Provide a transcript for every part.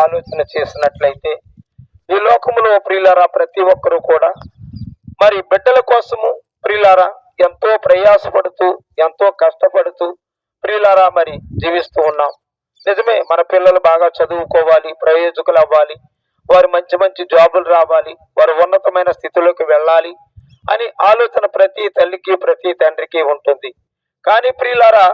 ఆలోచన చేసినట్లయితే ఈ లోకములో ప్రియులారా ప్రతి ఒక్కరూ కూడా మరి బిడ్డల కోసము ప్రియులారా ఎంతో ప్రయాసపడుతూ ఎంతో కష్టపడుతూ ప్రియులారా మరి జీవిస్తూ ఉన్నాం. నిజమే, మన పిల్లలు బాగా చదువుకోవాలి, ప్రయోజకులు అవ్వాలి, వారు మంచి మంచి జాబులు రావాలి, వారు ఉన్నతమైన స్థితిలోకి వెళ్ళాలి అని ఆలోచన ప్రతి తల్లికి ప్రతి తండ్రికి ఉంటుంది. కానీ ప్రియులారా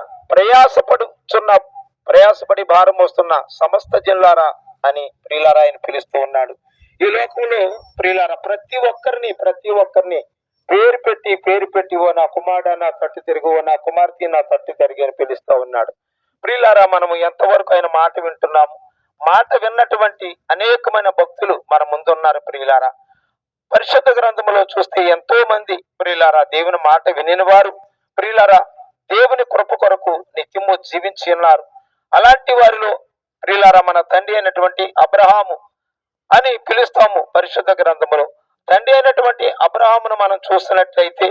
ప్రయాసపడి భారం వస్తున్న సమస్త జిల్లారా అని ప్రియులారా ఆయన పిలుస్తూ ఉన్నాడు. ఈ లోకంలో ప్రియులారా ప్రతి ఒక్కరిని పేరు పెట్టి ఓ నా కుమారుడు నా తట్టు తిరుగు, ఓ నా కుమార్తె నా తట్టు తిరిగి అని పిలుస్తూ ఉన్నాడు. ప్రియులారా మనము ఎంతవరకు ఆయన మాట వింటున్నాము? మాట విన్నటువంటి అనేకమైన భక్తులు మన ముందున్నారు ప్రియులారా. పరిశుద్ధ గ్రంథములో చూస్తే ఎంతో మంది ప్రియులారా దేవుని మాట వినిన వారు ప్రియులారా దేవుని కృప కొరకు నిత్యము జీవించి ఉన్నారు. అలాంటి వారిలో ప్రియులారా మన తండ్రి అయినటువంటి అబ్రహాము అని పిలుస్తాము పరిశుద్ధ గ్రంథములో. తండ్రి అయినటువంటి అబ్రహామును మనం చూసినట్లయితే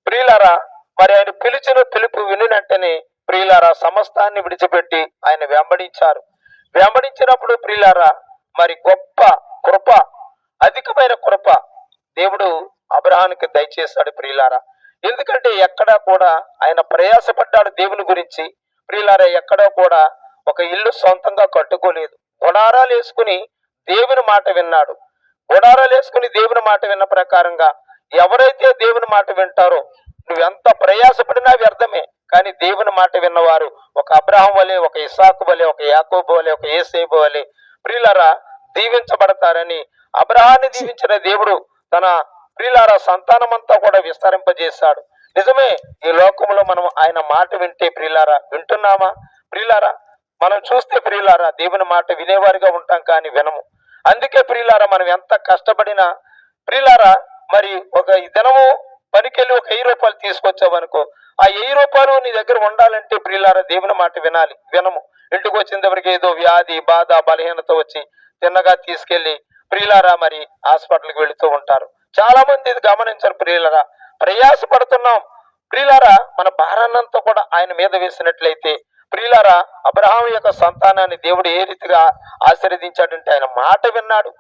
ప్రియులారా మరి ఆయన పిలిచిన పిలుపు వినినంటనే ప్రియులారా సమస్తాన్ని విడిచిపెట్టి ఆయన వెంబడించినప్పుడు ప్రియులారా మరి గొప్ప కృప, అధికమైన కృప దేవుడు అబ్రహాముకి దయచేశాడు ప్రియులారా. ఎందుకంటే ఎక్కడా కూడా ఆయన ప్రయాసపడ్డాడు దేవుని గురించి ప్రియులారా. ఎక్కడా కూడా ఒక ఇల్లు సొంతంగా కట్టుకోలేదు. గుడారాలు వేసుకుని దేవుని మాట విన్నాడు. గుడారాలు వేసుకుని దేవుని మాట విన్న ప్రకారంగా ఎవరైతే దేవుని మాట వింటారో నువ్వెంత ప్రయాసపడినా వ్యర్థమే. కానీ దేవుని మాట విన్నవారు ఒక అబ్రహాం వలె, ఒక ఇస్సాకు వలె, ఒక యాకోబు వలె, ఒక యేసేపు వలె ప్రియులారా దీవించబడతారని అబ్రహాన్ని దీవించిన దేవుడు తన ప్రియులారా సంతానమంతా కూడా విస్తరింపజేశాడు. నిజమే, ఈ లోకంలో మనం ఆయన మాట వింటే ప్రియులారా వింటున్నామా? ప్రియులారా మనం చూస్తే ప్రియులారా దేవుని మాట వినేవారిగా ఉంటాం కానీ వినము. అందుకే ప్రియులారా మనం ఎంత కష్టపడినా ప్రియులారా మరి ఒక దినము పనికెళ్ళి ఒక 1000 రూపాయలు తీసుకొచ్చావనుకో, ఆ 1000 రూపాయలు నీ దగ్గర ఉండాలంటే ప్రియులారా దేవుని మాట వినాలి. వినము. ఇంటికి వచ్చిన ఏదో వ్యాధి బాధ బలహీనత వచ్చి తిన్నగా తీసుకెళ్లి ప్రియులారా మరి హాస్పిటల్కి వెళుతూ ఉంటారు. చాలా మంది ఇది గమనించారు ప్రియులారా. ప్రయాసపడుతున్నాం ప్రియులారా, మన భారాన్నంతా కూడా ఆయన మీద వేసినట్లయితే ప్రియులారా అబ్రహాం యొక్క సంతానాన్ని దేవుడు ఏ రీతిగా ఆశీర్వదించాడంటే ఆయన మాట విన్నాడు.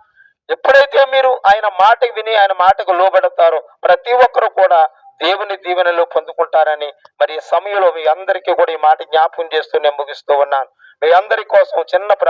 ఎప్పుడైతే మీరు ఆయన మాటకు విని ఆయన మాటకు లోబడతారో ప్రతి ఒక్కరు కూడా దేవుని దీవెనలు పొందుకుంటారని మరి ఈ సమయంలో మీ అందరికీ కూడా ఈ మాట జ్ఞాపకం చేస్తూ నేను ముగిస్తూ ఉన్నాను. మీ అందరి కోసం చిన్న ప్రార్థన